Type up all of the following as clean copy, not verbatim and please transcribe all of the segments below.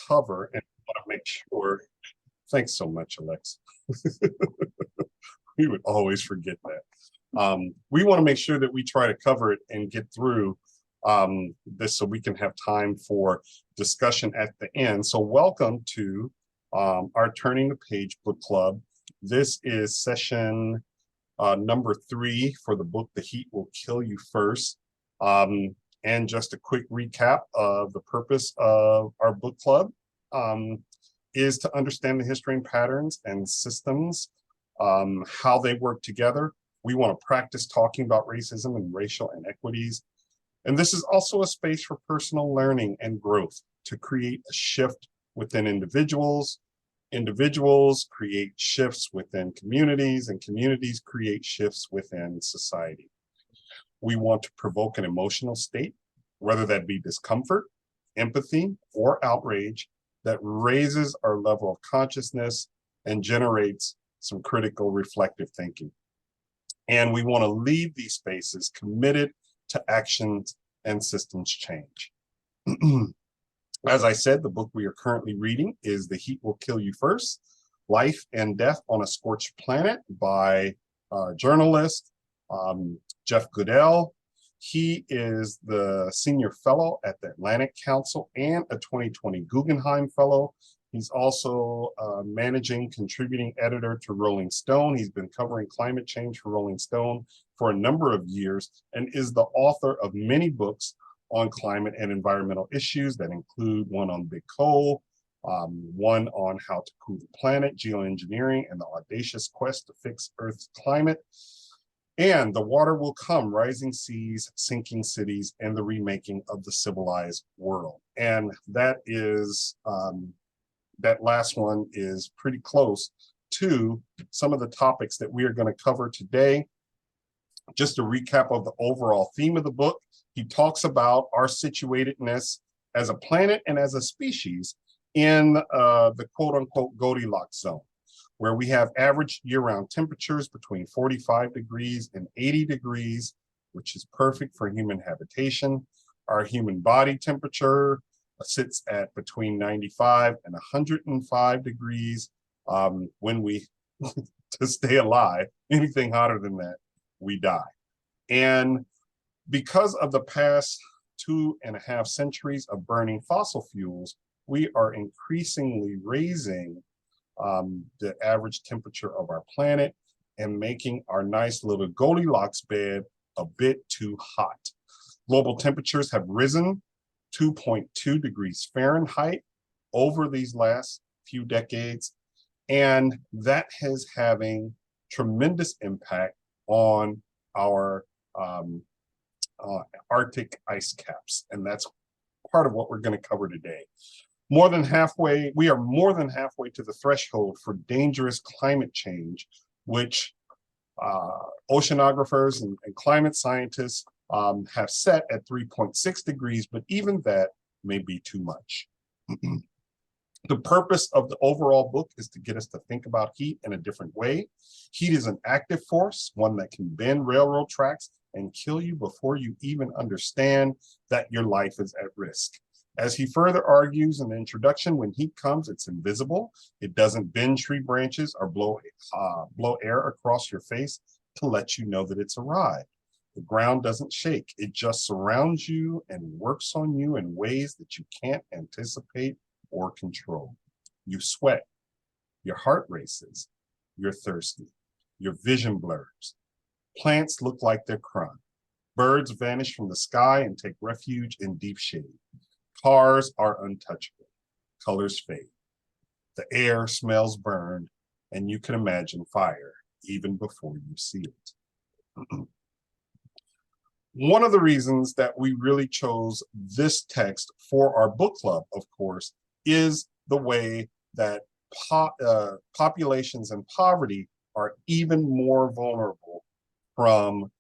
cover, and want to make sure. Thanks so much, Alexa. We would always forget that. We want to make sure that we try to cover it and get through this so we can have time for discussion at the end. So welcome to our Turning the Page Book Club. This is session number 3 for the book, The Heat Will Kill You First. And just a quick recap of the purpose of our book club is to understand the history and patterns and systems, how they work together. We want to practice talking about racism and racial inequities. And this is also a space for personal learning and growth to create a shift within individuals. Individuals create shifts within communities, and communities create shifts within society. We want to provoke an emotional state, whether that be discomfort, empathy, or outrage, that raises our level of consciousness and generates some critical reflective thinking. And we want to leave these spaces committed to actions and systems change. As I said, the book we are currently reading is The Heat Will Kill You First, Life and Death on a Scorched Planet by journalist Jeff Goodell. He is the senior fellow at the Atlantic Council and a 2020 Guggenheim Fellow. He's also managing contributing editor to Rolling Stone. He's been covering climate change for Rolling Stone for a number of years and is the author of many books on climate and environmental issues that include one on big coal, one on how to cool the planet, geoengineering, and the audacious quest to fix Earth's climate, and The Water Will Come, Rising Seas, Sinking Cities, and the Remaking of the Civilized World. And that is, that last one is pretty close to some of the topics that we are going to cover today. Just a recap of the overall theme of the book. He talks about our situatedness as a planet and as a species in the quote-unquote Goldilocks zone, where we have average year-round temperatures between 45 degrees and 80 degrees, which is perfect for human habitation. Our human body temperature sits at between 95 and 105 degrees. When we, to stay alive, anything hotter than that, we die. And because of the past 2.5 centuries of burning fossil fuels, we are increasingly raising the average temperature of our planet and making our nice little Goldilocks bed a bit too hot. Global temperatures have risen 2.2 degrees Fahrenheit over these last few decades, and that is having tremendous impact on our Arctic ice caps, and that's part of what we're going to cover today. We are more than halfway to the threshold for dangerous climate change, which oceanographers and climate scientists have set at 3.6 degrees, but even that may be too much. The purpose of the overall book is to get us to think about heat in a different way. Heat is an active force, one that can bend railroad tracks and kill you before you even understand that your life is at risk. As he further argues in the introduction, when heat comes, it's invisible. It doesn't bend tree branches or blow air across your face to let you know that it's arrived. The ground doesn't shake. It just surrounds you and works on you in ways that you can't anticipate or control. You sweat, your heart races, you're thirsty, your vision blurs. Plants look like they're crying. Birds vanish from the sky and take refuge in deep shade. Cars are untouchable. Colors fade. The air smells burned, and you can imagine fire even before you see it. One of the reasons that we really chose this text for our book club, of course, is the way that populations in poverty are even more vulnerable from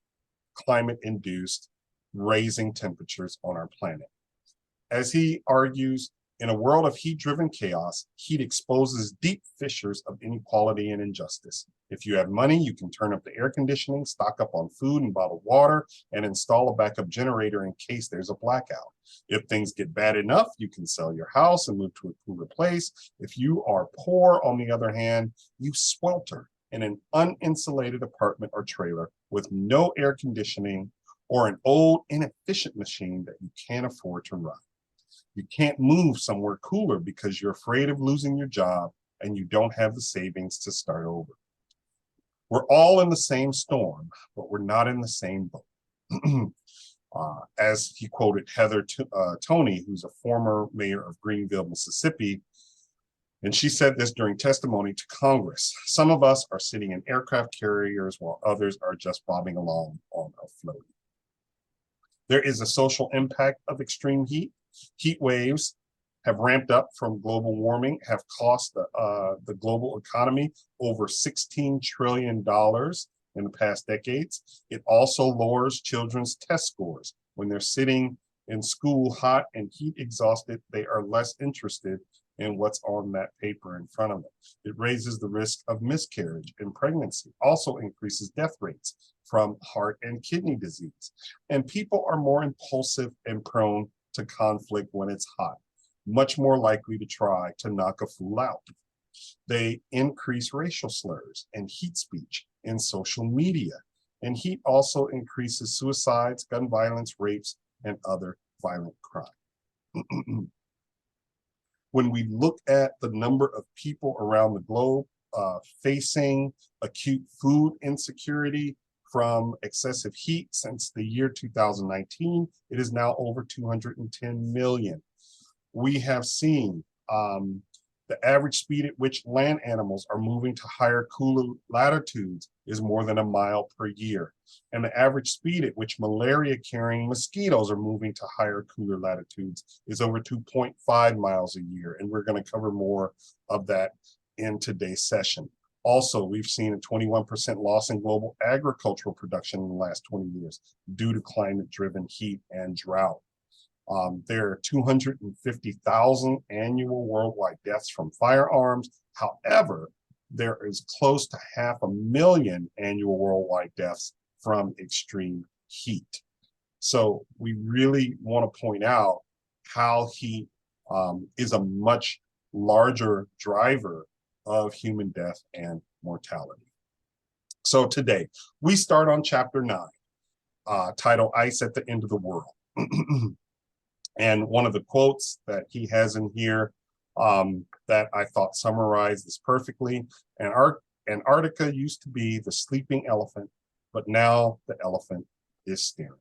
climate-induced raising temperatures on our planet. As he argues, In a world of heat-driven chaos, heat exposes deep fissures of inequality and injustice. If you have money, you can turn up the air conditioning, stock up on food and bottled water, and install a backup generator in case there's a blackout. If things get bad enough, you can sell your house and move to a cooler place. If you are poor, on the other hand, you swelter in an uninsulated apartment or trailer with no air conditioning or an old, inefficient machine that you can't afford to run. You can't move somewhere cooler because you're afraid of losing your job and you don't have the savings to start over. We're all in the same storm, but we're not in the same boat. As he quoted Heather Toney, who's a former mayor of Greenville, Mississippi, and she said this during testimony to Congress. Some of us are sitting in aircraft carriers while others are just bobbing along on a float. There is a social impact of extreme heat. Heat waves have ramped up from global warming, have cost the global economy over $16 trillion in the past decades. It also lowers children's test scores. When they're sitting in school hot and heat exhausted, they are less interested in what's on that paper in front of them. It raises the risk of miscarriage and pregnancy, also increases death rates from heart and kidney disease. And people are more impulsive and prone to conflict when it's hot, much more likely to try to knock a fool out. They increase racial slurs and heat speech in social media. And heat also increases suicides, gun violence, rapes, and other violent crime. When we look at the number of people around the globe facing acute food insecurity from excessive heat since the year 2019, it is now over 210 million. We have seen the average speed at which land animals are moving to higher, cooler latitudes is more than a mile per year. And the average speed at which malaria-carrying mosquitoes are moving to higher, cooler latitudes is over 2.5 miles a year. And we're going to cover more of that in today's session. Also, we've seen a 21% loss in global agricultural production in the last 20 years due to climate-driven heat and drought. There are 250,000 annual worldwide deaths from firearms. However, there is close to 500,000 annual worldwide deaths from extreme heat. So we really want to point out how heat is a much larger driver of human death and mortality. So today, we start on chapter 9, titled Ice at the End of the World. And one of the quotes that he has in here that I thought summarized this perfectly, Antarctica used to be the sleeping elephant, but now the elephant is staring.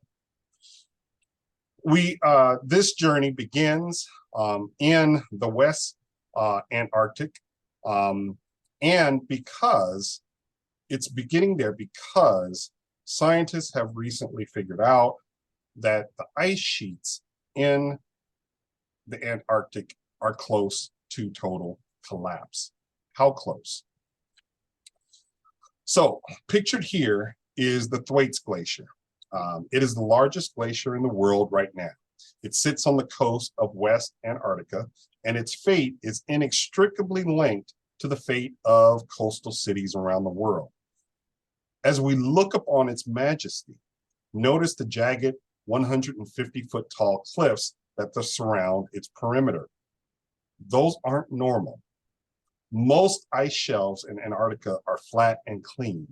This journey begins in the West Antarctic, and because it's beginning there because scientists have recently figured out that the ice sheets in the Antarctic are close to total collapse. How close? So pictured here is the Thwaites Glacier. It is the largest glacier in the world right now. It sits on the coast of West Antarctica, and its fate is inextricably linked to the fate of coastal cities around the world. As we look upon its majesty, notice the jagged 150-foot tall cliffs that surround its perimeter. Those aren't normal. Most ice shelves in Antarctica are flat and clean.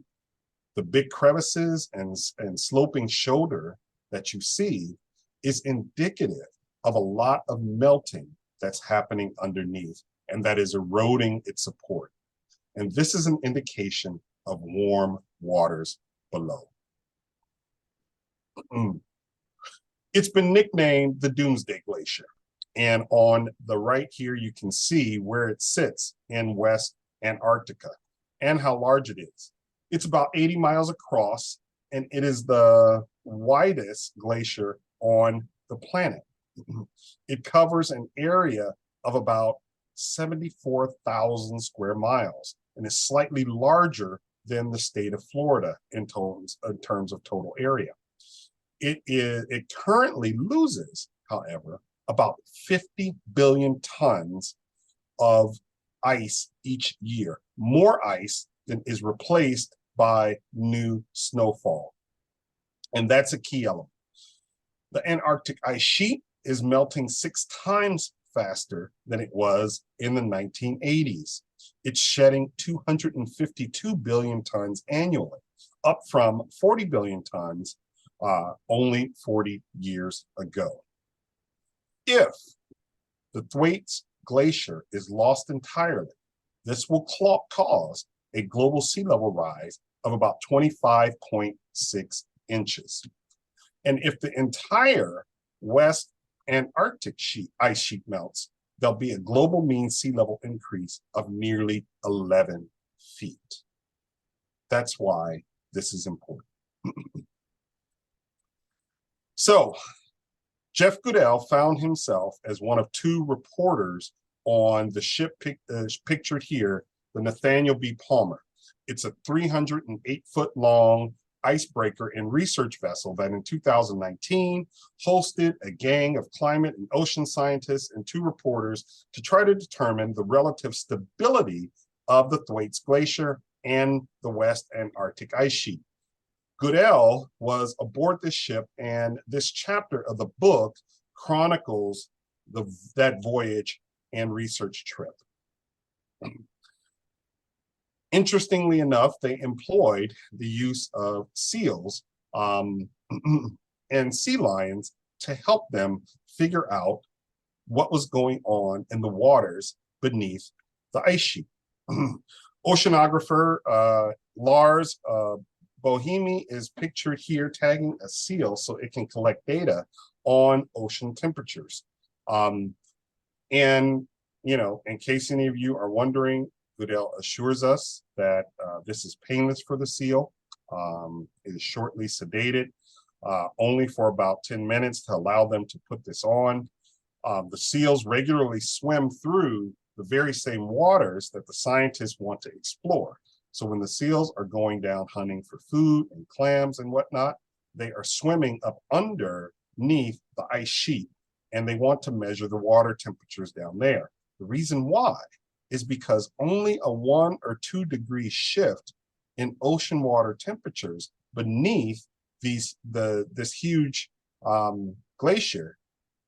The big crevices and sloping shoulder that you see is indicative of a lot of melting that's happening underneath, and that is eroding its support. And this is an indication of warm waters below. It's been nicknamed the Doomsday Glacier. And on the right here, you can see where it sits in West Antarctica and how large it is. It's about 80 miles across, and it is the widest glacier on the planet. It covers an area of about 74,000 square miles and is slightly larger than the state of Florida in terms of total area. It currently loses, however, about 50 billion tons of ice each year, more ice than is replaced by new snowfall. And that's a key element. The Antarctic ice sheet is melting 6 times faster than it was in the 1980s. It's shedding 252 billion tons annually, up from 40 billion tons only 40 years ago. If the Thwaites Glacier is lost entirely, this will cause a global sea level rise of about 25.6 inches. And if the entire West Antarctic ice sheet melts, there'll be a global mean sea level increase of nearly 11 feet. That's why this is important. So, Jeff Goodell found himself as one of 2 reporters on the ship pictured here, the Nathaniel B. Palmer. It's a 308-foot long icebreaker and research vessel that in 2019 hosted a gang of climate and ocean scientists and 2 reporters to try to determine the relative stability of the Thwaites Glacier and the West Antarctic ice sheet. Goodell was aboard this ship, and this chapter of the book chronicles that voyage and research trip. Interestingly enough, they employed the use of seals and sea lions to help them figure out what was going on in the waters beneath the ice sheet. Oceanographer Lars Bohemi is pictured here tagging a seal so it can collect data on ocean temperatures. And, you know, in case any of you are wondering, Goodell assures us that this is painless for the seal. It is shortly sedated, only for about 10 minutes to allow them to put this on. The seals regularly swim through the very same waters that the scientists want to explore. So when the seals are going down hunting for food and clams and whatnot, they are swimming up underneath the ice sheet, and they want to measure the water temperatures down there. The reason why is because only a 1 or 2 degree shift in ocean water temperatures beneath this huge glacier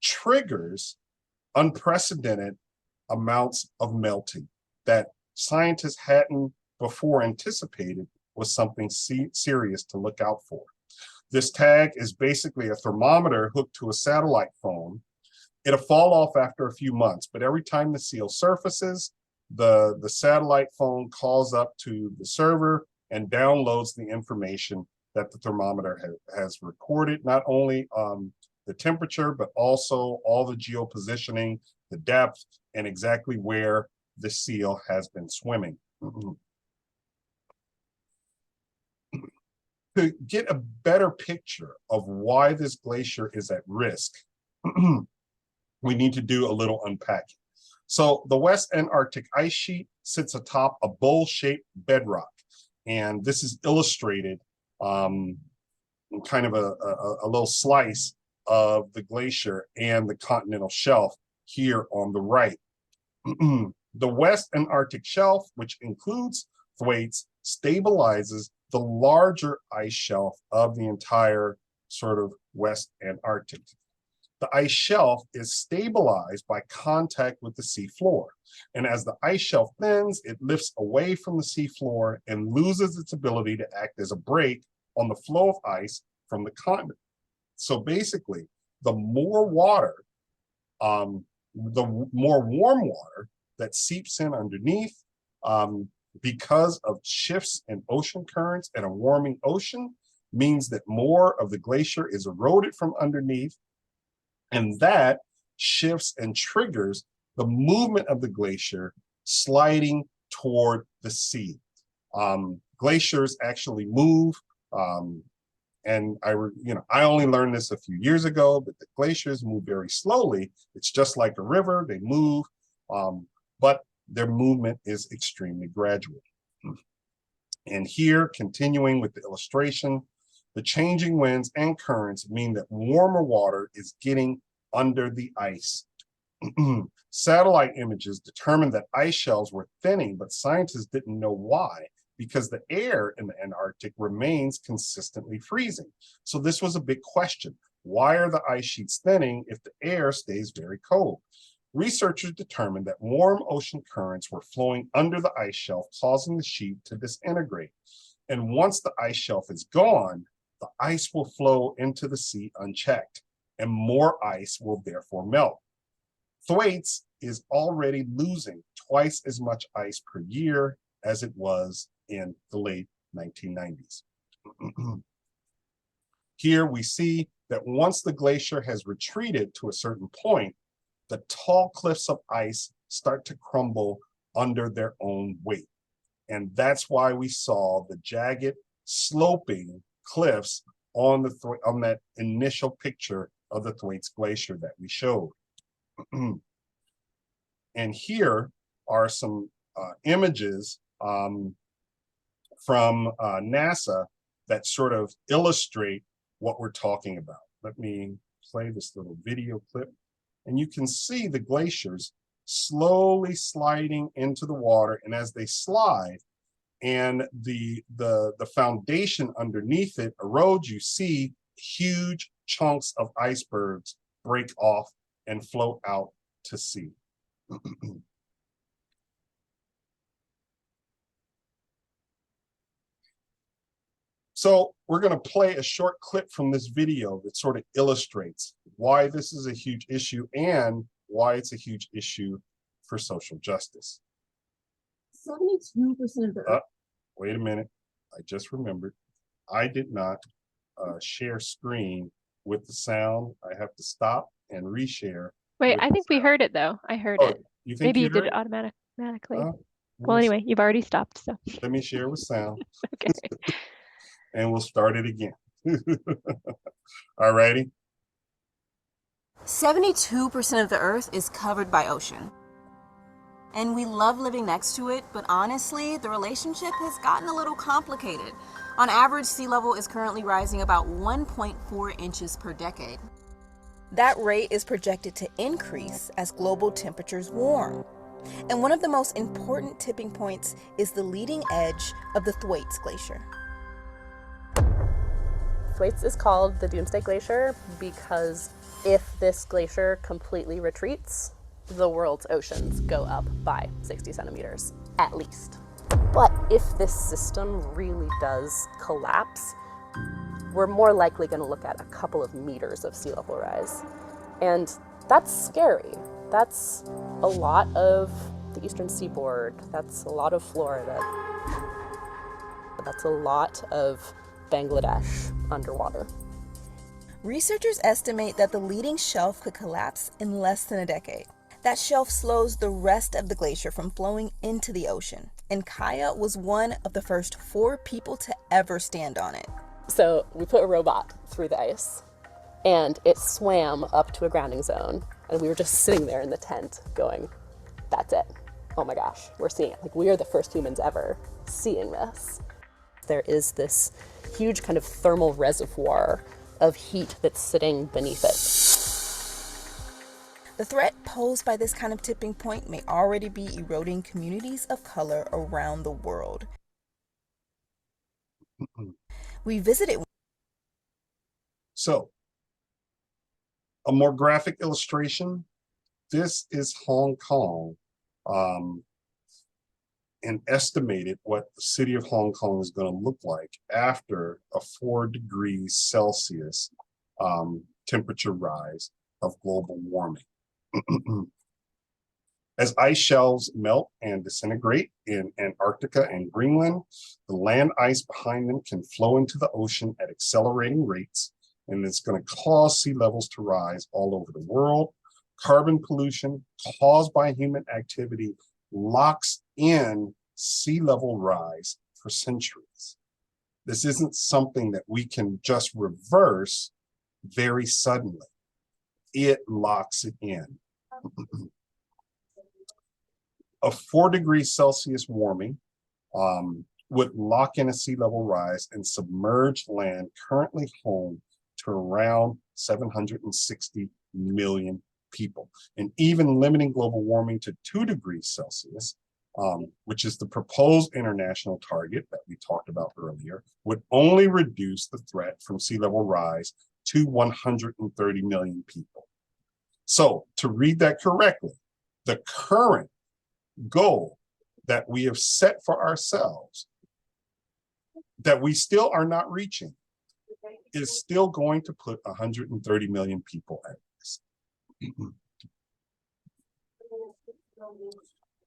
triggers unprecedented amounts of melting that scientists hadn't before anticipated was something serious to look out for. This tag is basically a thermometer hooked to a satellite phone. It'll fall off after a few months, but every time the seal surfaces, the satellite phone calls up to the server and downloads the information that the thermometer has recorded, not only the temperature, but also all the geopositioning, the depth, and exactly where the seal has been swimming. To get a better picture of why this glacier is at risk, we need to do a little unpacking. So the West Antarctic ice sheet sits atop a bowl-shaped bedrock, and this is illustrated in kind of a little slice of the glacier and the continental shelf here on the right. The West Antarctic shelf, which includes Thwaites, stabilizes the larger ice shelf of the entire sort of West Antarctic. The ice shelf is stabilized by contact with the sea floor. And as the ice shelf thins, it lifts away from the sea floor and loses its ability to act as a brake on the flow of ice from the continent. So basically, the more water, the more warm water that seeps in underneath, because of shifts in ocean currents and a warming ocean, means that more of the glacier is eroded from underneath, and that shifts and triggers the movement of the glacier sliding toward the sea. Glaciers actually move, and I only learned this a few years ago, but the glaciers move very slowly. It's just like a river, they move, but their movement is extremely gradual. And here, continuing with the illustration, the changing winds and currents mean that warmer water is getting under the ice. Satellite images determined that ice shelves were thinning, but scientists didn't know why, because the air in the Antarctic remains consistently freezing. So this was a big question. Why are the ice sheets thinning if the air stays very cold? Researchers determined that warm ocean currents were flowing under the ice shelf, causing the sheet to disintegrate. And once the ice shelf is gone, the ice will flow into the sea unchecked, and more ice will therefore melt. Thwaites is already losing twice as much ice per year as it was in the late 1990s. Here we see that once the glacier has retreated to a certain point, the tall cliffs of ice start to crumble under their own weight. And that's why we saw the jagged, sloping cliffs on that initial picture of the Thwaites Glacier that we showed. And here are some images from NASA that sort of illustrate what we're talking about. Let me play this little video clip, and you can see the glaciers slowly sliding into the water, and as they slide and the foundation underneath it erodes, you see huge chunks of icebergs break off and float out to sea. So we're going to play a short clip from this video that sort of illustrates why this is a huge issue and why it's a huge issue for social justice. 72% of the Earth. Wait a minute. I just remembered. I did not share screen with the sound. I have to stop and reshare. Wait, I think we heard it though. I heard it. You think Maybe you heard did it automatically. Well, me anyway, you've already stopped, so. Let me share with sound. Okay. And we'll start it again. All righty. 72% of the Earth is covered by ocean. And we love living next to it, but honestly, the relationship has gotten a little complicated. On average, sea level is currently rising about 1.4 inches per decade. That rate is projected to increase as global temperatures warm. And one of the most important tipping points is the leading edge of the Thwaites Glacier. Thwaites is called the Doomsday Glacier because if this glacier completely retreats, the world's oceans go up by 60 centimeters, at least. But if this system really does collapse, we're more likely going to look at a couple of meters of sea level rise. And that's scary. That's a lot of the eastern seaboard. That's a lot of Florida. That's a lot of Bangladesh underwater. Researchers estimate that the leading shelf could collapse in less than a decade. That shelf slows the rest of the glacier from flowing into the ocean, and Kaya was one of the first 4 people to ever stand on it. So we put a robot through the ice, and it swam up to a grounding zone, and we were just sitting there in the tent going, that's it. Oh my gosh, we're seeing it. Like, we are the first humans ever seeing this. There is this huge kind of thermal reservoir of heat that's sitting beneath it. The threat posed by this kind of tipping point may already be eroding communities of color around the world. We visited. So, a more graphic illustration. This is Hong Kong, and estimated what the city of Hong Kong is going to look like after a 4 degrees Celsius temperature rise of global warming. As ice shelves melt and disintegrate in Antarctica and Greenland, the land ice behind them can flow into the ocean at accelerating rates, and it's going to cause sea levels to rise all over the world. Carbon pollution caused by human activity locks in sea level rise for centuries. This isn't something that we can just reverse very suddenly. It locks it in. A 4 degrees Celsius warming would lock in a sea level rise and submerge land currently home to around 760 million people. And even limiting global warming to 2 degrees Celsius, which is the proposed international target that we talked about earlier, would only reduce the threat from sea level rise to 130 million people. So to read that correctly, the current goal that we have set for ourselves that we still are not reaching is still going to put 130 million people at risk.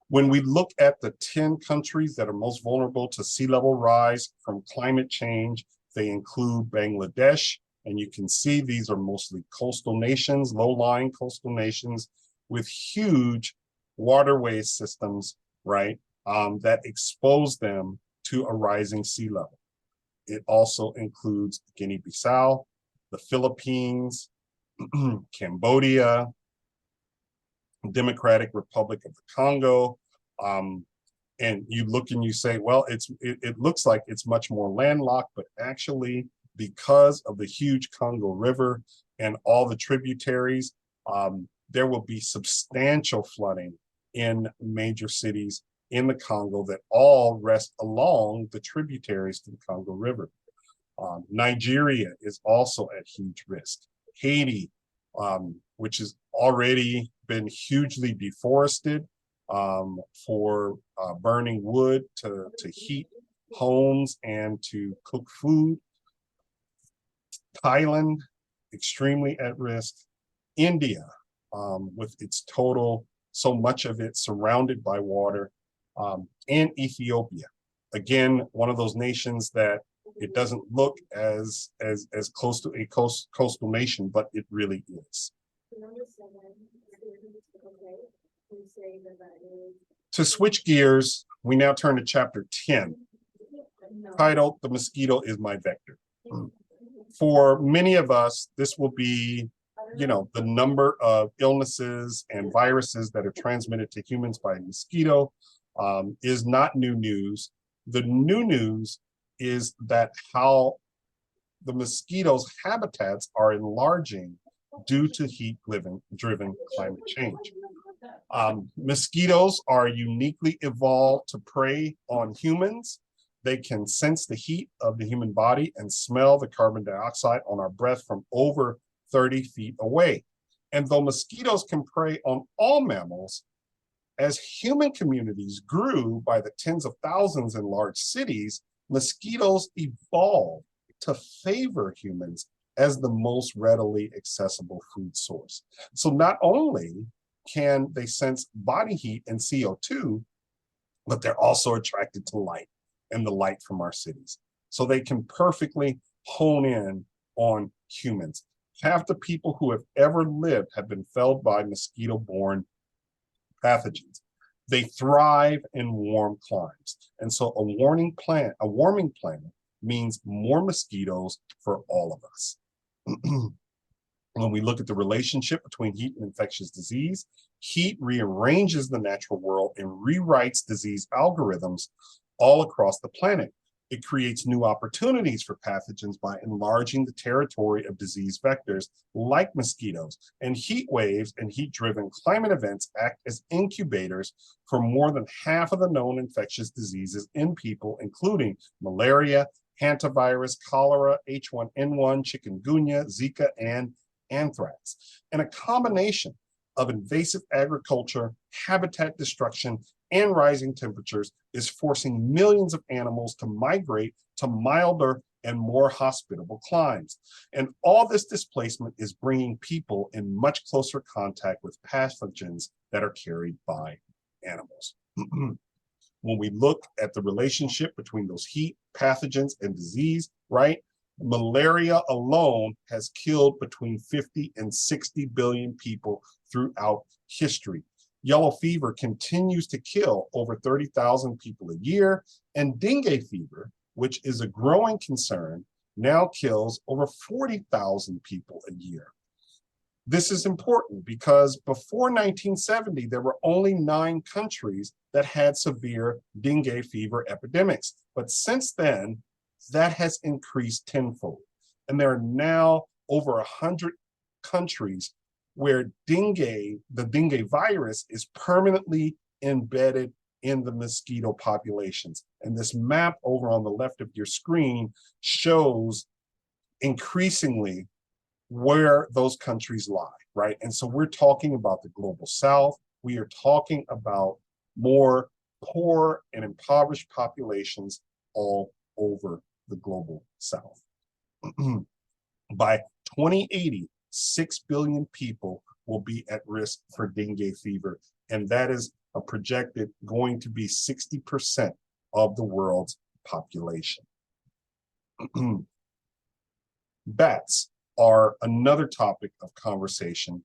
When we look at the 10 countries that are most vulnerable to sea level rise from climate change, they include Bangladesh, and you can see these are mostly coastal nations, low-lying coastal nations with huge waterway systems, right, that expose them to a rising sea level. It also includes Guinea-Bissau, the Philippines, Cambodia, Democratic Republic of the Congo, and you look and you say, well, it looks like it's much more landlocked, but actually, because of the huge Congo River and all the tributaries, there will be substantial flooding in major cities in the Congo that all rest along the tributaries to the Congo River. Nigeria is also at huge risk. Haiti, which has already been hugely deforested for burning wood to heat homes and to cook food. Thailand, extremely at risk. India, with its total, so much of it surrounded by water, and Ethiopia. Again, one of those nations that it doesn't look as close to a coastal nation, but it really is. To switch gears, we now turn to chapter 10, titled "The Mosquito is My Vector." For many of us, this will be, the number of illnesses and viruses that are transmitted to humans by a mosquito is not new news. The new news is that how the mosquitoes' habitats are enlarging due to heat-driven climate change. Mosquitoes are uniquely evolved to prey on humans. They can sense the heat of the human body and smell the carbon dioxide on our breath from over 30 feet away. And though mosquitoes can prey on all mammals, as human communities grew by the tens of thousands in large cities, mosquitoes evolved to favor humans as the most readily accessible food source. So not only can they sense body heat and CO2, but they're also attracted to light and the light from our cities. So they can perfectly hone in on humans. Half the people who have ever lived have been felled by mosquito-borne pathogens. They thrive in warm climes. And so a warming planet means more mosquitoes for all of us. When we look at the relationship between heat and infectious disease, heat rearranges the natural world and rewrites disease algorithms all across the planet. It creates new opportunities for pathogens by enlarging the territory of disease vectors like mosquitoes, and heat waves and heat-driven climate events act as incubators for more than half of the known infectious diseases in people, including malaria, hantavirus, cholera, H1N1, chikungunya, Zika, and anthrax. And a combination of invasive agriculture, habitat destruction, and rising temperatures is forcing millions of animals to migrate to milder and more hospitable climes. And all this displacement is bringing people in much closer contact with pathogens that are carried by animals. When we look at the relationship between those heat, pathogens, and disease, right? Malaria alone has killed between 50 and 60 billion people throughout history. Yellow fever continues to kill over 30,000 people a year, and dengue fever, which is a growing concern, now kills over 40,000 people a year. This is important because before 1970, there were only 9 countries that had severe dengue fever epidemics. But since then, that has increased tenfold. And there are now over 100 countries where the dengue virus is permanently embedded in the mosquito populations. And this map over on the left of your screen shows increasingly where those countries lie, right? And so we're talking about the global south. We are talking about more poor and impoverished populations all over the global south. By 2080, 6 billion people will be at risk for dengue fever, and that is a projected going to be 60% of the world's population. Bats are another topic of conversation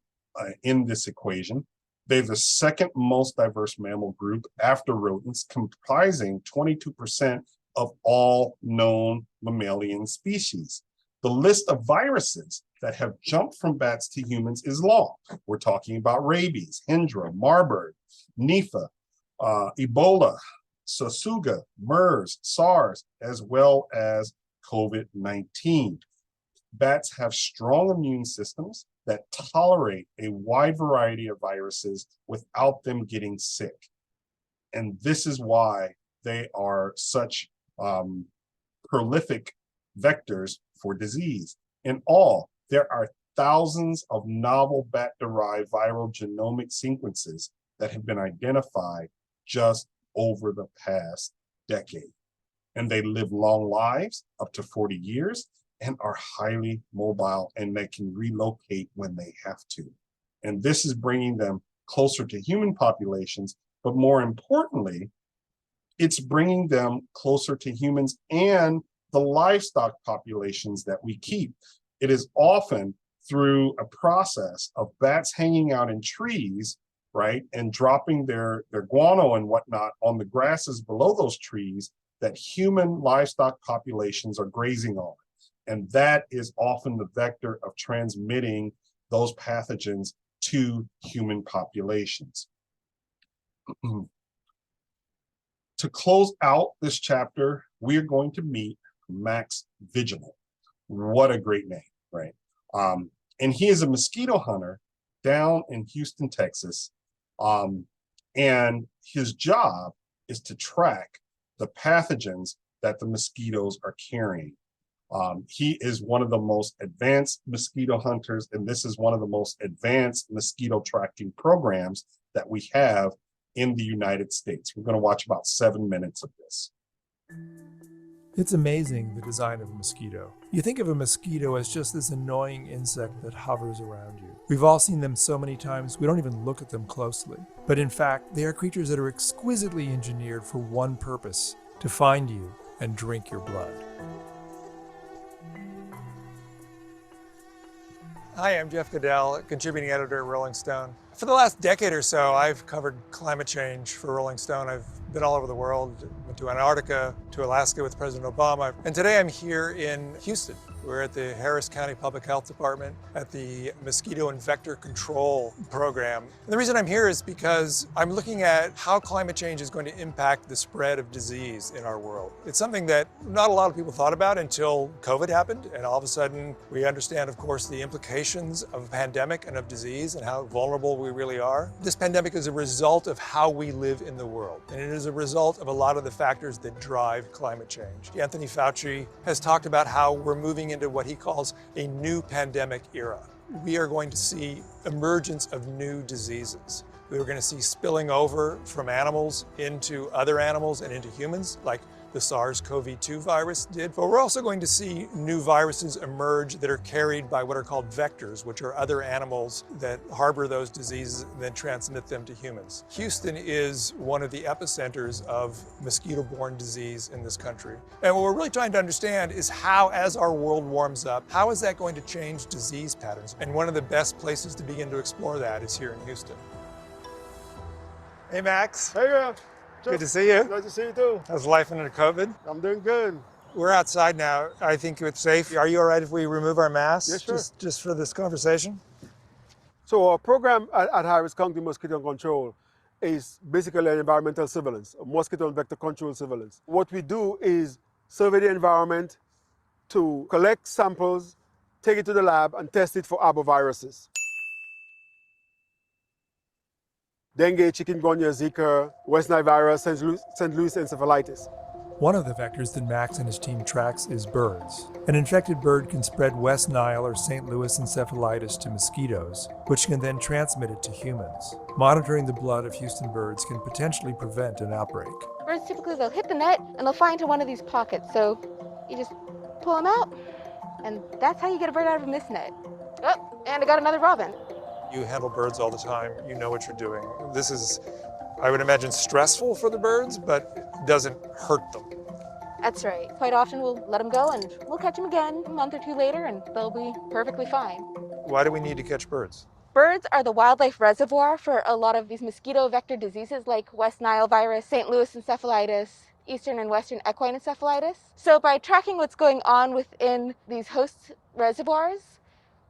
in this equation. They're the second most diverse mammal group after rodents, comprising 22% of all known mammalian species. The list of viruses that have jumped from bats to humans is long. We're talking about rabies, Hendra, Marburg, Nipah, Ebola, Susuga, MERS, SARS, as well as COVID-19. Bats have strong immune systems that tolerate a wide variety of viruses without them getting sick. And this is why they are such prolific vectors for disease. In all, there are thousands of novel bat-derived viral genomic sequences that have been identified just over the past decade. And they live long lives, up to 40 years, and are highly mobile, and they can relocate when they have to. And this is bringing them closer to human populations, but more importantly, it's bringing them closer to humans and the livestock populations that we keep. It is often through a process of bats hanging out in trees, right, and dropping their guano and whatnot on the grasses below those trees that human livestock populations are grazing on. And that is often the vector of transmitting those pathogens to human populations. To close out this chapter, we are going to meet Max Vigilant. What a great name, right? And he is a mosquito hunter down in Houston, Texas. And his job is to track the pathogens that the mosquitoes are carrying. He is one of the most advanced mosquito hunters, and this is one of the most advanced mosquito tracking programs that we have in the United States. We're going to watch about 7 minutes of this. It's amazing, the design of a mosquito. You think of a mosquito as just this annoying insect that hovers around you. We've all seen them so many times, we don't even look at them closely. But in fact, they are creatures that are exquisitely engineered for one purpose: to find you and drink your blood. Hi, I'm Jeff Goodell, contributing editor at Rolling Stone. For the last decade or so, I've covered climate change for Rolling Stone. I've been all over the world, went to Antarctica, to Alaska with President Obama. And today I'm here in Houston. We're at the Harris County Public Health Department at the Mosquito and Vector Control Program. And the reason I'm here is because I'm looking at how climate change is going to impact the spread of disease in our world. It's something that not a lot of people thought about until COVID happened, and all of a sudden we understand, of course, the implications of a pandemic and of disease and how vulnerable we really are. This pandemic is a result of how we live in the world, and it is a result of a lot of the factors that drive climate change. Anthony Fauci has talked about how we're moving into what he calls a new pandemic era. We are going to see emergence of new diseases. We are going to see spilling over from animals into other animals and into humans, like the SARS-CoV-2 virus did. But we're also going to see new viruses emerge that are carried by what are called vectors, which are other animals that harbor those diseases and then transmit them to humans. Houston is one of the epicenters of mosquito-borne disease in this country. And what we're really trying to understand is how, as our world warms up, how is that going to change disease patterns? And one of the best places to begin to explore that is here in Houston. Hey, Max. Hey, man. Good to see you. Nice to see you too. How's life under COVID? I'm doing good. We're outside now. I think it's safe. Are you all right if we remove our masks? Yes, sure. Just for this conversation? So our program at Harris County Mosquito Control is basically an environmental surveillance, a mosquito and vector control surveillance. What we do is survey the environment to collect samples, take it to the lab and test it for arboviruses. dengue, chikungunya, Zika, West Nile virus, St. Louis encephalitis. One of the vectors that Max and his team tracks is birds. An infected bird can spread West Nile or St. Louis encephalitis to mosquitoes, which can then transmit it to humans. Monitoring the blood of Houston birds can potentially prevent an outbreak. Birds typically, they'll hit the net and they'll fly into one of these pockets. So you just pull them out, and that's how you get a bird out of a mist net. Oh, and I got another robin. You handle birds all the time. You know what you're doing. This is, I would imagine, stressful for the birds, but doesn't hurt them. That's right. Quite often we'll let them go and we'll catch them again a month or two later and they'll be perfectly fine. Why do we need to catch birds? Birds are the wildlife reservoir for a lot of these mosquito vector diseases like West Nile virus, St. Louis encephalitis, Eastern and Western equine encephalitis. So by tracking what's going on within these host reservoirs,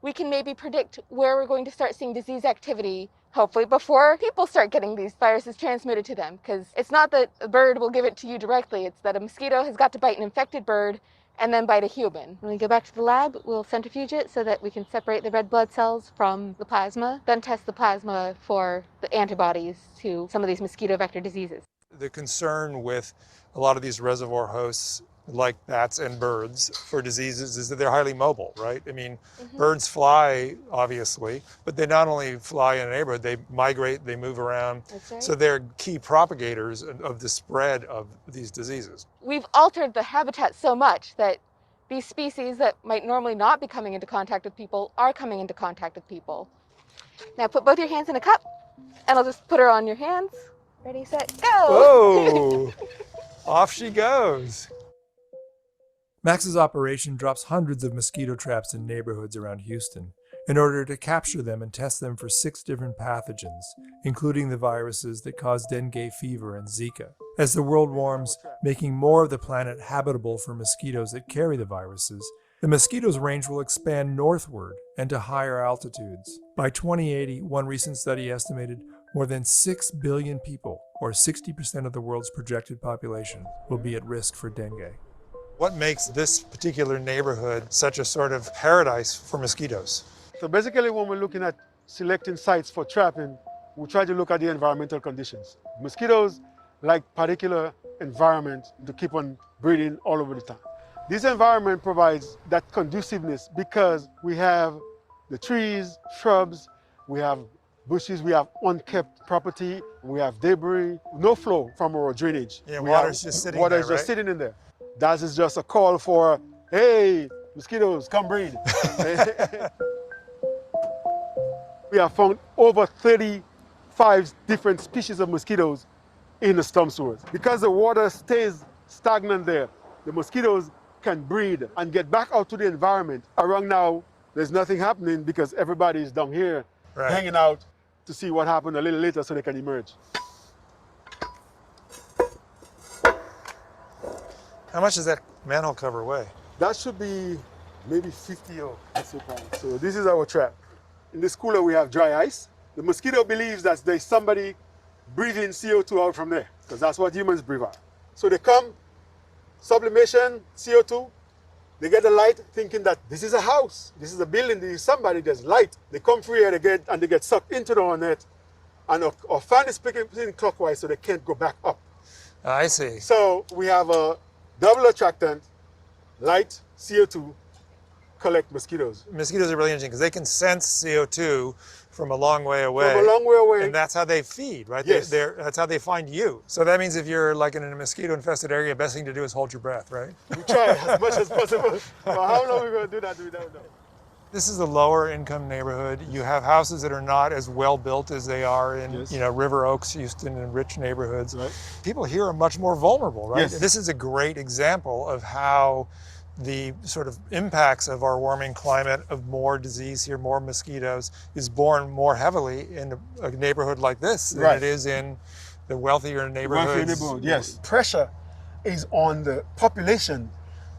we can maybe predict where we're going to start seeing disease activity, hopefully before people start getting these viruses transmitted to them. Because it's not that a bird will give it to you directly, it's that a mosquito has got to bite an infected bird and then bite a human. When we go back to the lab, we'll centrifuge it so that we can separate the red blood cells from the plasma, then test the plasma for the antibodies to some of these mosquito vector diseases. The concern with a lot of these reservoir hosts, like bats and birds, for diseases is that they're highly mobile, right? I mean, birds fly, obviously, but they not only fly in a neighborhood, they migrate, they move around. That's right. So they're key propagators of the spread of these diseases. We've altered the habitat so much that these species that might normally not be coming into contact with people are coming into contact with people. Now put both your hands in a cup, and I'll just put her on your hands. Ready, set, go! Whoa! Off she goes. Max's operation drops hundreds of mosquito traps in neighborhoods around Houston in order to capture them and test them for 6 different pathogens, including the viruses that cause dengue fever and Zika. As the world warms, making more of the planet habitable for mosquitoes that carry the viruses, the mosquitoes' range will expand northward and to higher altitudes. By 2080, one recent study estimated more than 6 billion people, or 60% of the world's projected population, will be at risk for dengue. What makes this particular neighborhood such a sort of paradise for mosquitoes? So basically when we're looking at selecting sites for trapping, we try to look at the environmental conditions. Mosquitoes like particular environment to keep on breeding all over the time. This environment provides that conduciveness because we have the trees, shrubs, we have bushes, we have unkept property, we have debris, no flow from our drainage. Yeah, water's just sitting water there, is just right? sitting in there. That is just a call for, hey, mosquitoes, come breed. We have found over 35 different species of mosquitoes in the storm sewers. Because the water stays stagnant there, the mosquitoes can breed and get back out to the environment. Around now, there's nothing happening because everybody is down here hanging out to see what happened a little later so they can emerge. How much does that manhole cover weigh? That should be maybe 50 or so pounds. So this is our trap. In this cooler we have dry ice. The mosquito believes that there's somebody breathing CO2 out from there because that's what humans breathe out. So they come, sublimation, CO2, they get the light thinking that this is a house, this is a building, this is somebody, there's light. They come free and they get sucked into the hornet and our fan is spinning clockwise so they can't go back up. I see. So we have a double attractant, light, CO2, collect mosquitoes. Mosquitoes are really interesting because they can sense CO2 from a long way away. From a long way away. And that's how they feed, right? Yes. That's how they find you. So that means if you're like in a mosquito-infested area, best thing to do is hold your breath, right? We try as much as possible. But how long we're going to do that, we don't know. This is a lower income neighborhood. You have houses that are not as well built as they are in, Yes. River Oaks, Houston, and rich neighborhoods. Right. People here are much more vulnerable, right? Yes. This is a great example of how the sort of impacts of our warming climate, of more disease here, more mosquitoes, is borne more heavily in a neighborhood like this than Right. it is in the wealthier neighborhoods. Yes. Pressure is on the population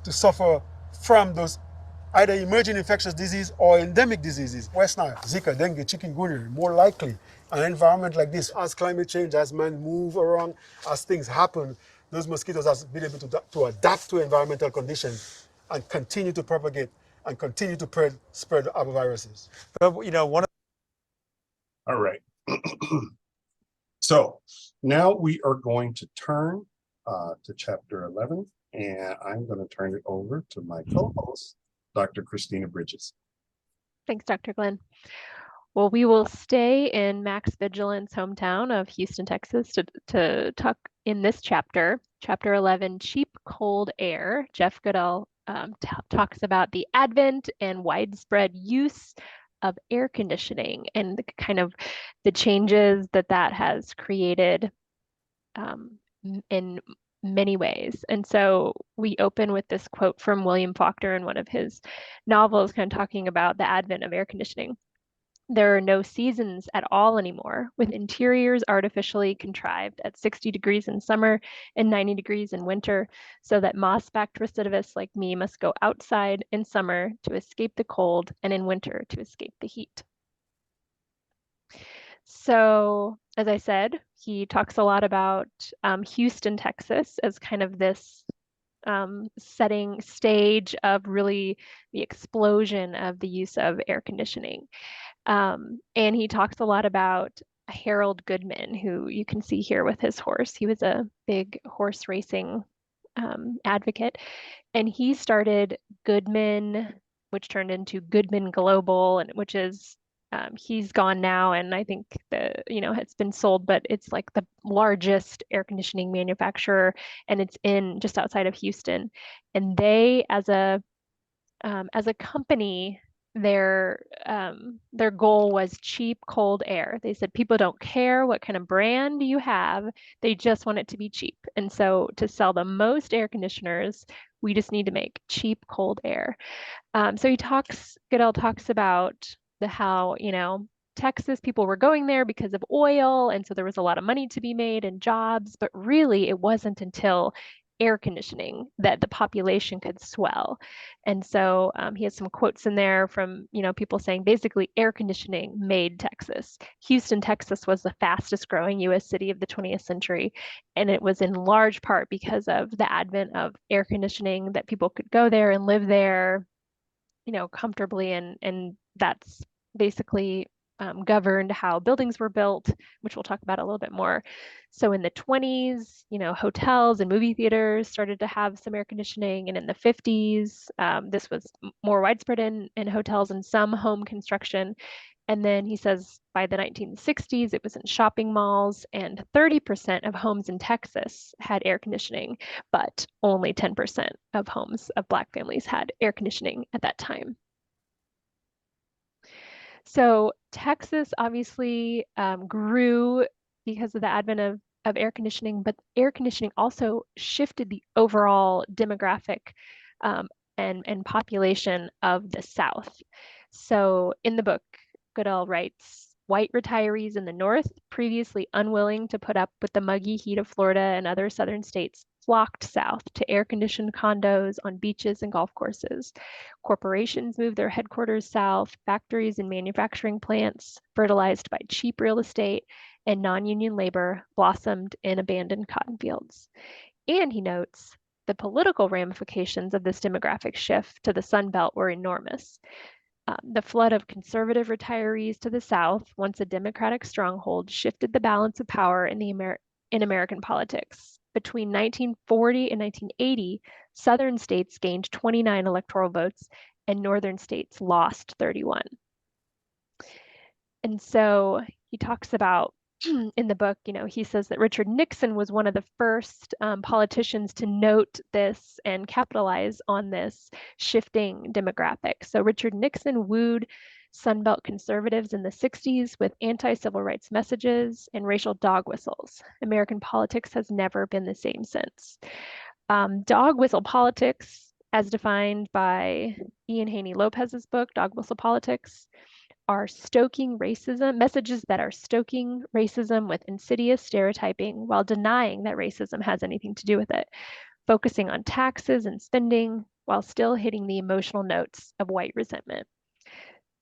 to suffer from those either emerging infectious disease or endemic diseases. West Nile, Zika, dengue, chikungunya, more likely. An environment like this, as climate change, as man move around, as things happen, those mosquitoes have been able to adapt to environmental conditions and continue to propagate and continue to spread other viruses. But one All right. So now we are going to turn to chapter 11, and I'm going to turn it over to my co-host, Dr. Christina Bridges. Thanks, Dr. Glenn. Well, we will stay in Max Vigilant's hometown of Houston, Texas, to talk in this chapter, chapter 11, Cheap Cold Air. Jeff Goodell talks about the advent and widespread use of air conditioning and the kind of the changes that has created in many ways. And so we open with this quote from William Faulkner in one of his novels, kind of talking about the advent of air conditioning. There are no seasons at all anymore, with interiors artificially contrived at 60 degrees in summer and 90 degrees in winter, so that moss-backed recidivists like me must go outside in summer to escape the cold and in winter to escape the heat. So, as I said, he talks a lot about Houston, Texas as kind of this setting stage of really the explosion of the use of air conditioning. And he talks a lot about Harold Goodman, who you can see here with his horse. He was a big horse racing advocate, and he started Goodman, which turned into Goodman Global, and which is he's gone now, and I think it's been sold, but it's like the largest air conditioning manufacturer, and it's in just outside of Houston. And they, as a company, their goal was cheap cold air. They said people don't care what kind of brand you have, they just want it to be cheap. And so to sell the most air conditioners, we just need to make cheap cold air. So Goodell talks about how, Texas, people were going there because of oil, and so there was a lot of money to be made and jobs, but really it wasn't until air conditioning that the population could swell. And so he has some quotes in there from, people saying basically air conditioning made Texas. Houston, Texas was the fastest growing US city of the 20th century. And it was in large part because of the advent of air conditioning, that people could go there and live there, comfortably. And that's basically governed how buildings were built, which we'll talk about a little bit more. So in the 20s, hotels and movie theaters started to have some air conditioning. And in the 50s, this was more widespread in hotels and some home construction. And then he says by the 1960s, it was in shopping malls, and 30% of homes in Texas had air conditioning, but only 10% of homes of Black families had air conditioning at that time. So Texas obviously grew because of the advent of air conditioning, but air conditioning also shifted the overall demographic and population of the South. So in the book, Goodell writes, white retirees in the North, previously unwilling to put up with the muggy heat of Florida and other southern states, flocked south to air-conditioned condos on beaches and golf courses. Corporations moved their headquarters south, factories and manufacturing plants, fertilized by cheap real estate and non-union labor, blossomed in abandoned cotton fields. And he notes, the political ramifications of this demographic shift to the Sun Belt were enormous. The flood of conservative retirees to the South, once a Democratic stronghold, shifted the balance of power in American politics. Between 1940 and 1980, Southern states gained 29 electoral votes, and Northern states lost 31. And so he talks about, in the book, he says that Richard Nixon was one of the first politicians to note this and capitalize on this shifting demographic. So Richard Nixon wooed Sunbelt conservatives in the 60s with anti-civil rights messages and racial dog whistles. American politics has never been the same since. Dog whistle politics, as defined by Ian Haney Lopez's book, Dog Whistle Politics, are stoking racism, messages that are stoking racism with insidious stereotyping while denying that racism has anything to do with it, focusing on taxes and spending while still hitting the emotional notes of white resentment.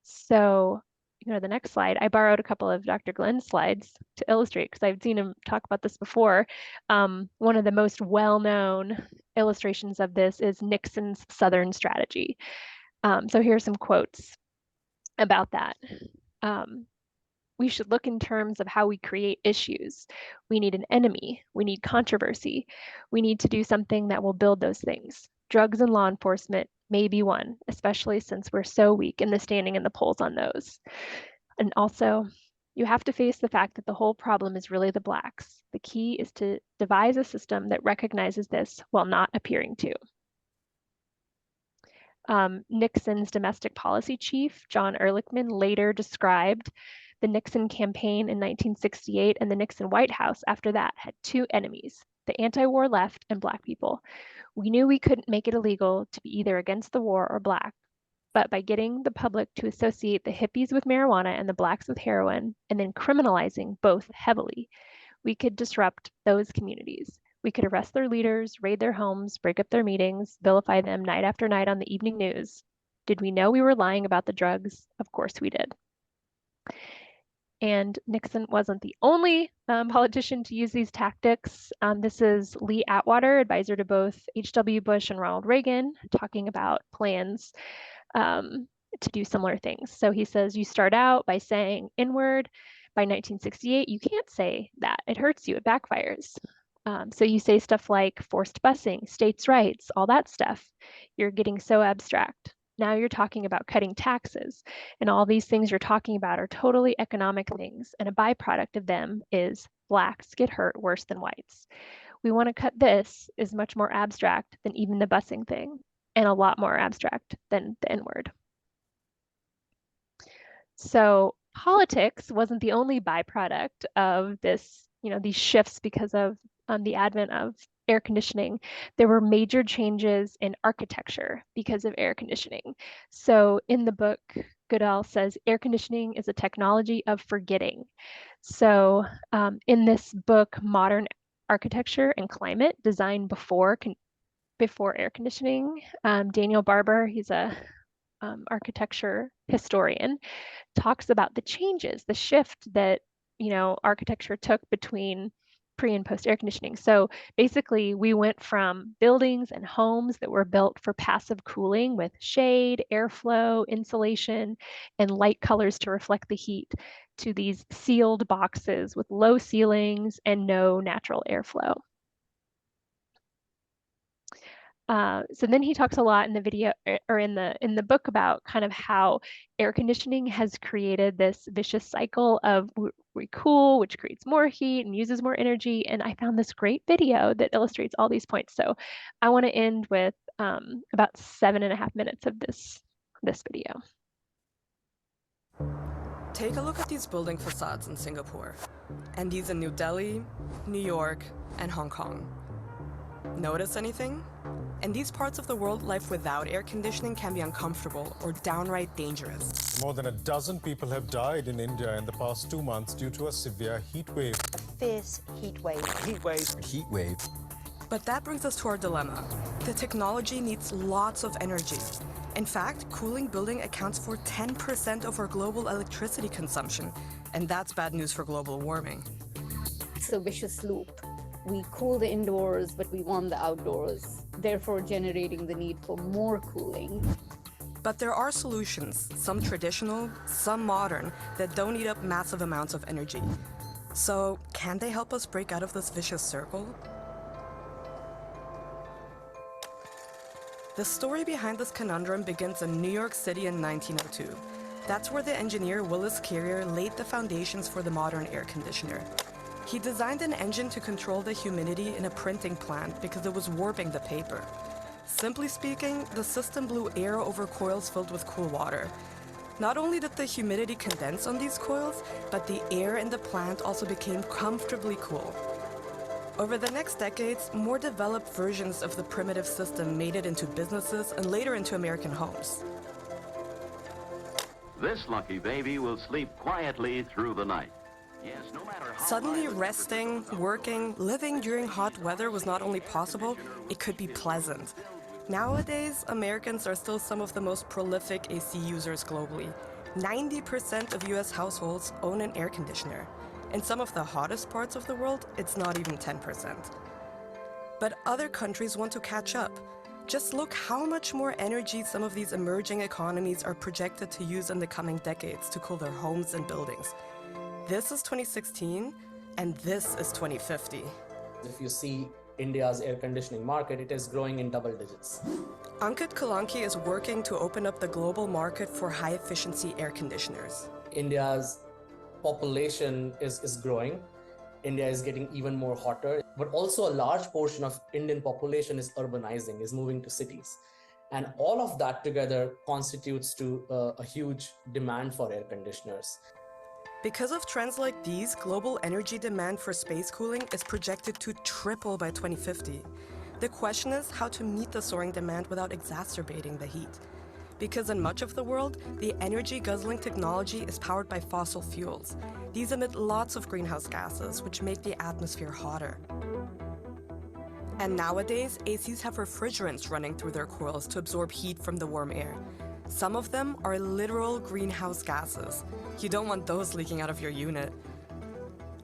So, the next slide, I borrowed a couple of Dr. Glenn's slides to illustrate, because I've seen him talk about this before. One of the most well-known illustrations of this is Nixon's Southern strategy. So here are some quotes about that. we should look in terms of how we create issues. We need an enemy. We need controversy. We need to do something that will build those things. Drugs and law enforcement may be one, especially since we're so weak in the standing in the polls on those. And also, you have to face the fact that the whole problem is really the blacks. The key is to devise a system that recognizes this while not appearing to. Nixon's domestic policy chief, John Ehrlichman, later described the Nixon campaign in 1968 and the Nixon White House after that had two enemies, the anti-war left and black people. We knew we couldn't make it illegal to be either against the war or black, but by getting the public to associate the hippies with marijuana and the blacks with heroin, and then criminalizing both heavily, we could disrupt those communities. We could arrest their leaders, raid their homes, break up their meetings, vilify them night after night on the evening news. Did we know we were lying about the drugs? Of course we did. And Nixon wasn't the only politician to use these tactics. This is Lee Atwater, advisor to both H.W. Bush and Ronald Reagan, talking about plans to do similar things. So he says, you start out by saying inward. By 1968, you can't say that. It hurts you. It backfires. So you say stuff like forced busing, states' rights, all that stuff. You're getting so abstract. Now you're talking about cutting taxes. And all these things you're talking about are totally economic things. And a byproduct of them is blacks get hurt worse than whites. We want to cut this is much more abstract than even the busing thing, and a lot more abstract than the N-word. So politics wasn't the only byproduct of this, these shifts because of the advent of air conditioning. There were major changes in architecture because of air conditioning. So in the book, Goodell says air conditioning is a technology of forgetting. So in this book, Modern Architecture and Climate, designed before air conditioning, Daniel Barber, he's a architecture historian, talks about the changes, the shift that architecture took between pre and post air conditioning. So basically, we went from buildings and homes that were built for passive cooling with shade, airflow, insulation, and light colors to reflect the heat, to these sealed boxes with low ceilings and no natural airflow. So then he talks a lot in the video or in the book about kind of how air conditioning has created this vicious cycle of we cool, which creates more heat and uses more energy. And I found this great video that illustrates all these points. So I want to end with about 7.5 minutes of this video. Take a look at these building facades in Singapore, and these in New Delhi, New York, and Hong Kong. Notice anything? In these parts of the world, life without air conditioning can be uncomfortable or downright dangerous. More than a dozen people have died in India in the past 2 months due to a severe heat wave. Fierce heat wave. Heat wave. Heat wave. But that brings us to our dilemma. The technology needs lots of energy. In fact, cooling building accounts for 10% of our global electricity consumption, and that's bad news for global warming. It's a vicious loop. We cool the indoors, but we warm the outdoors, therefore generating the need for more cooling. But there are solutions, some traditional, some modern, that don't eat up massive amounts of energy. So, can they help us break out of this vicious circle? The story behind this conundrum begins in New York City in 1902. That's where the engineer Willis Carrier laid the foundations for the modern air conditioner. He designed an engine to control the humidity in a printing plant because it was warping the paper. Simply speaking, the system blew air over coils filled with cool water. Not only did the humidity condense on these coils, but the air in the plant also became comfortably cool. Over the next decades, more developed versions of the primitive system made it into businesses and later into American homes. This lucky baby will sleep quietly through the night. Yes, no matter how Suddenly, resting, working, living during hot weather was not only possible, it could be pleasant. Nowadays, Americans are still some of the most prolific AC users globally. 90% of US households own an air conditioner. In some of the hottest parts of the world, it's not even 10%. But other countries want to catch up. Just look how much more energy some of these emerging economies are projected to use in the coming decades to cool their homes and buildings. This is 2016, and this is 2050. If you see India's air conditioning market, it is growing in double digits. Ankit Kalanki is working to open up the global market for high-efficiency air conditioners. India's population is growing. India is getting even more hotter, but also a large portion of Indian population is urbanizing, is moving to cities. And all of that together constitutes to a huge demand for air conditioners. Because of trends like these, global energy demand for space cooling is projected to triple by 2050. The question is how to meet the soaring demand without exacerbating the heat. Because in much of the world, the energy-guzzling technology is powered by fossil fuels. These emit lots of greenhouse gases, which make the atmosphere hotter. And nowadays, ACs have refrigerants running through their coils to absorb heat from the warm air. Some of them are literal greenhouse gases. You don't want those leaking out of your unit.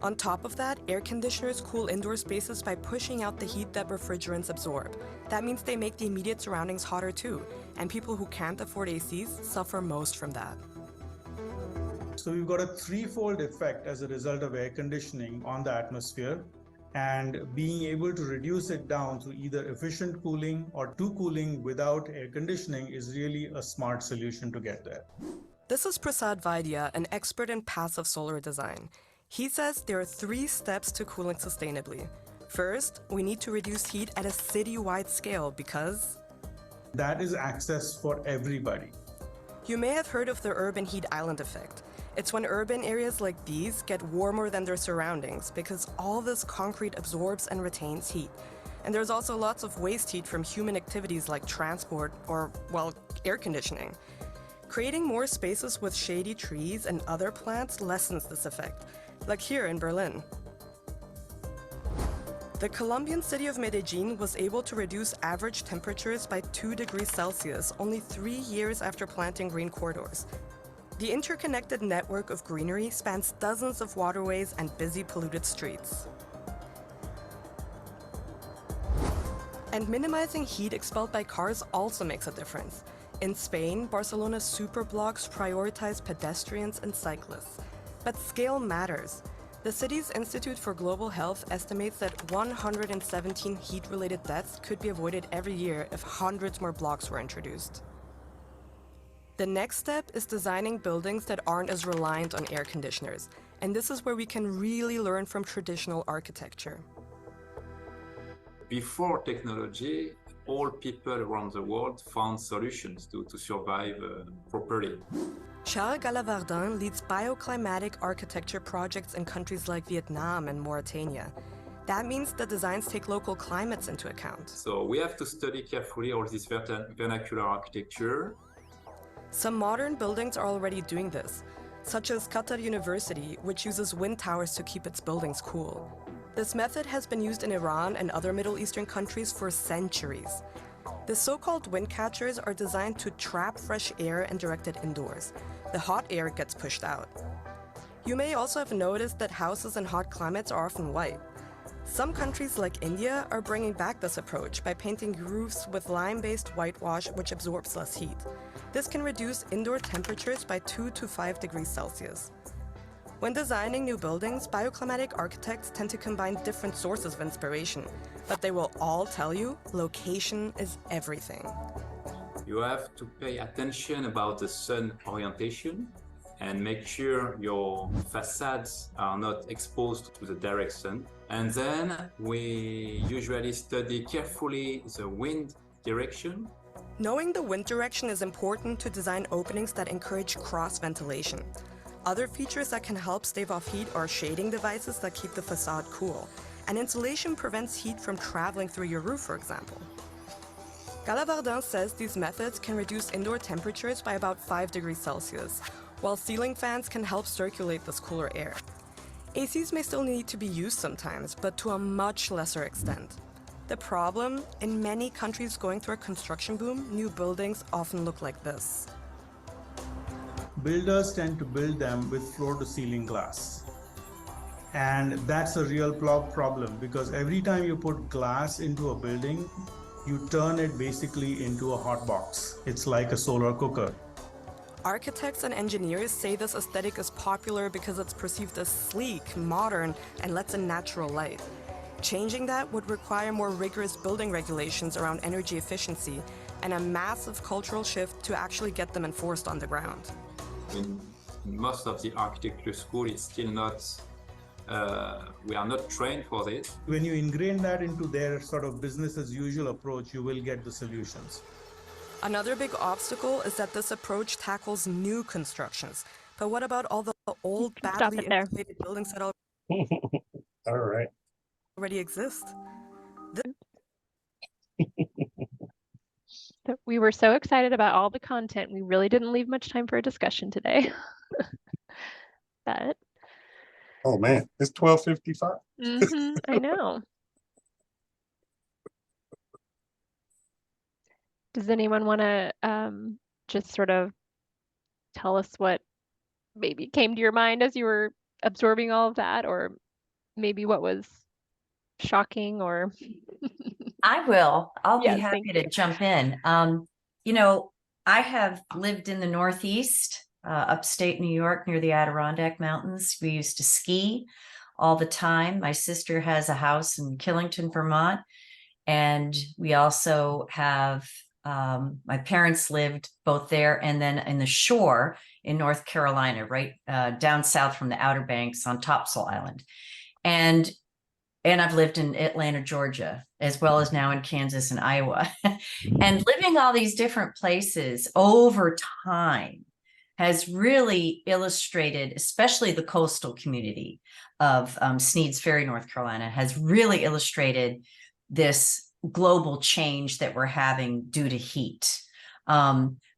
On top of that, air conditioners cool indoor spaces by pushing out the heat that refrigerants absorb. That means they make the immediate surroundings hotter too, and people who can't afford ACs suffer most from that. So we've got a threefold effect as a result of air conditioning on the atmosphere, and being able to reduce it down to either efficient cooling or to cooling without air conditioning is really a smart solution to get there. This is Prasad Vaidya, an expert in passive solar design. He says there are 3 steps to cooling sustainably. First, we need to reduce heat at a city-wide scale because that is access for everybody. You may have heard of the urban heat island effect. It's when urban areas like these get warmer than their surroundings because all this concrete absorbs and retains heat. And there's also lots of waste heat from human activities like transport or, well, air conditioning. Creating more spaces with shady trees and other plants lessens this effect, like here in Berlin. The Colombian city of Medellin was able to reduce average temperatures by 2 degrees Celsius only 3 years after planting green corridors. The interconnected network of greenery spans dozens of waterways and busy polluted streets. And minimizing heat expelled by cars also makes a difference. In Spain, Barcelona's superblocks prioritize pedestrians and cyclists. But scale matters. The city's Institute for Global Health estimates that 117 heat-related deaths could be avoided every year if hundreds more blocks were introduced. The next step is designing buildings that aren't as reliant on air conditioners. And this is where we can really learn from traditional architecture. Before technology, all people around the world found solutions to survive properly. Charles Galavardin leads bioclimatic architecture projects in countries like Vietnam and Mauritania. That means the designs take local climates into account. So we have to study carefully all this vernacular architecture. Some modern buildings are already doing this, such as Qatar University, which uses wind towers to keep its buildings cool. This method has been used in Iran and other Middle Eastern countries for centuries. The so-called wind catchers are designed to trap fresh air and direct it indoors. The hot air gets pushed out. You may also have noticed that houses in hot climates are often white. Some countries like India are bringing back this approach by painting roofs with lime-based whitewash which absorbs less heat. This can reduce indoor temperatures by 2 to 5 degrees Celsius. When designing new buildings, bioclimatic architects tend to combine different sources of inspiration, but they will all tell you location is everything. You have to pay attention about the sun orientation and make sure your facades are not exposed to the direct sun. And then we usually study carefully the wind direction. Knowing the wind direction is important to design openings that encourage cross-ventilation. Other features that can help stave off heat are shading devices that keep the facade cool. And insulation prevents heat from traveling through your roof, for example. Galavardin says these methods can reduce indoor temperatures by about 5 degrees Celsius, while ceiling fans can help circulate this cooler air. ACs may still need to be used sometimes, but to a much lesser extent. The problem, in many countries going through a construction boom, new buildings often look like this. Builders tend to build them with floor-to-ceiling glass. And that's a real problem because every time you put glass into a building, you turn it basically into a hot box. It's like a solar cooker. Architects and engineers say this aesthetic is popular because it's perceived as sleek, modern, and lets in natural light. Changing that would require more rigorous building regulations around energy efficiency and a massive cultural shift to actually get them enforced on the ground. In most of the architecture school, it's still not, we are not trained for this. When you ingrain that into their sort of business as usual approach, you will get the solutions. Another big obstacle is that this approach tackles new constructions. But what about all the old, badly insulated buildings that All right. already exist? We were so excited about all the content. We really didn't leave much time for a discussion today. But Oh man, it's 12:55. I know. Does anyone want to just sort of tell us what maybe came to your mind as you were absorbing all of that, or maybe what was shocking or I will. I'll be Yes, thank happy to jump in. You know, I have lived in the Northeast, upstate New York, near the Adirondack Mountains. We used to ski all the time. My sister has a house in Killington, Vermont. And we also have, my parents lived both there and then in the shore in North Carolina, right down south from the Outer Banks on Topsail Island. And I've lived in Atlanta, Georgia, as well as now in Kansas and Iowa. And living all these different places over time has really illustrated, especially the coastal community of Sneads Ferry, North Carolina, has really illustrated this global change that we're having due to heat.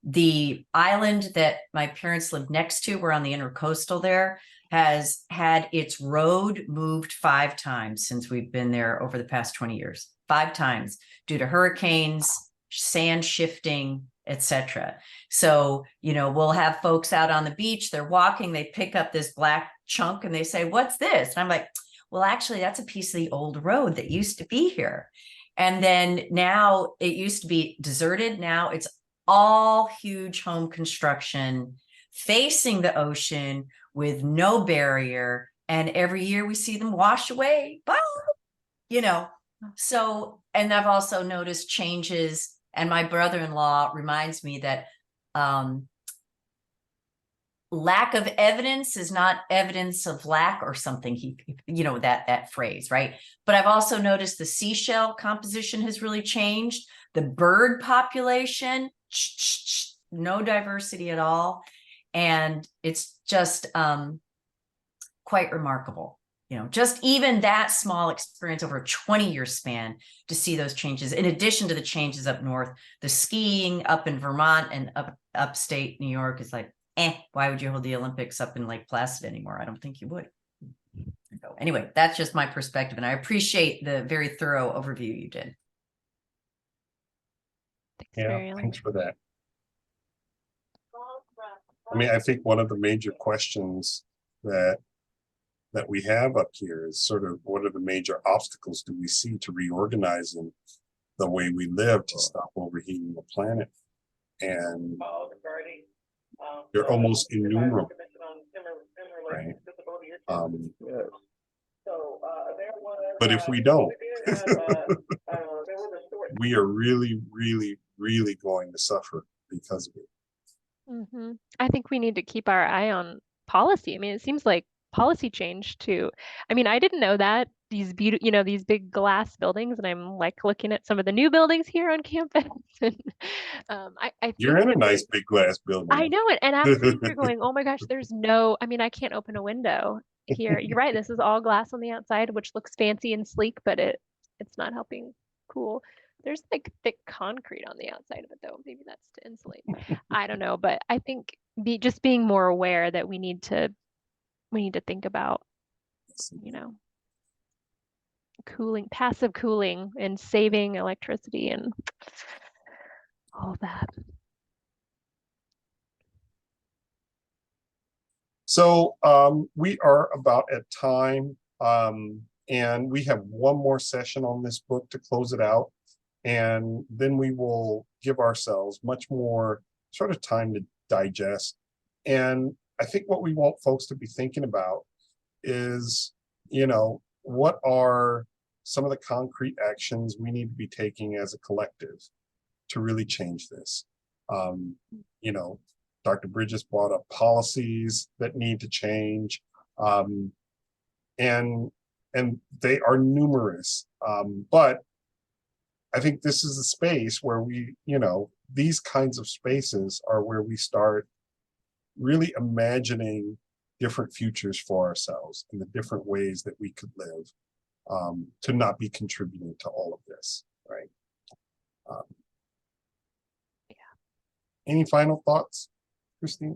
The island that my parents lived next to, we're on the intercoastal there, has had its road moved 5 times since we've been there over the past 20 years. 5 times due to hurricanes, sand shifting, etc. So, you know, we'll have folks out on the beach, they're walking, they pick up this black chunk and they say, "What's this?" And I'm like, well, actually, that's a piece of the old road that used to be here. And then now it used to be deserted. Now it's all huge home construction facing the ocean with no barrier. And every year we see them wash away. Bye. You know, so, and I've also noticed changes. And my brother-in-law reminds me that lack of evidence is not evidence of lack or something. He, you know, that phrase, right? But I've also noticed the seashell composition has really changed. The bird population, no diversity at all. And it's just quite remarkable. You know, just even that small experience over a 20-year span to see those changes, in addition to the changes up north, the skiing up in Vermont and upstate New York is like, why would you hold the Olympics up in Lake Placid anymore? I don't think you would. So anyway, that's just my perspective. And I appreciate the very thorough overview you did. Yeah, thanks for that. I mean, I think one of the major questions that we have up here is sort of what are the major obstacles do we see to reorganizing the way we live to stop overheating the planet? And they're almost innumerable, right? But if we don't, we are really, really, really going to suffer because of it. I think we need to keep our eye on policy. I mean, it seems like policy change too. I mean, I didn't know that these beautiful, you know, these big glass buildings, and I'm like looking at some of the new buildings here on campus. And I think you're in a nice big glass building. I know it, and I'm sitting here going, "Oh my gosh, there's no." I mean, I can't open a window here. You're right. This is all glass on the outside, which looks fancy and sleek, but it's not helping cool. There's like thick concrete on the outside of it, though. Maybe that's to insulate. I don't know, but I think just being more aware that we need to think about, you know, cooling, passive cooling, and saving electricity and all that. So we are about at time, and we have one more session on this book to close it out. And then we will give ourselves much more sort of time to digest. And I think what we want folks to be thinking about is, what are some of the concrete actions we need to be taking as a collective to really change this? Dr. Bridges brought up policies that need to change, and they are numerous. But I think this is a space where these kinds of spaces are where we start really imagining different futures for ourselves and the different ways that we could live, to not be contributing to all of this, right? Any final thoughts, Christine?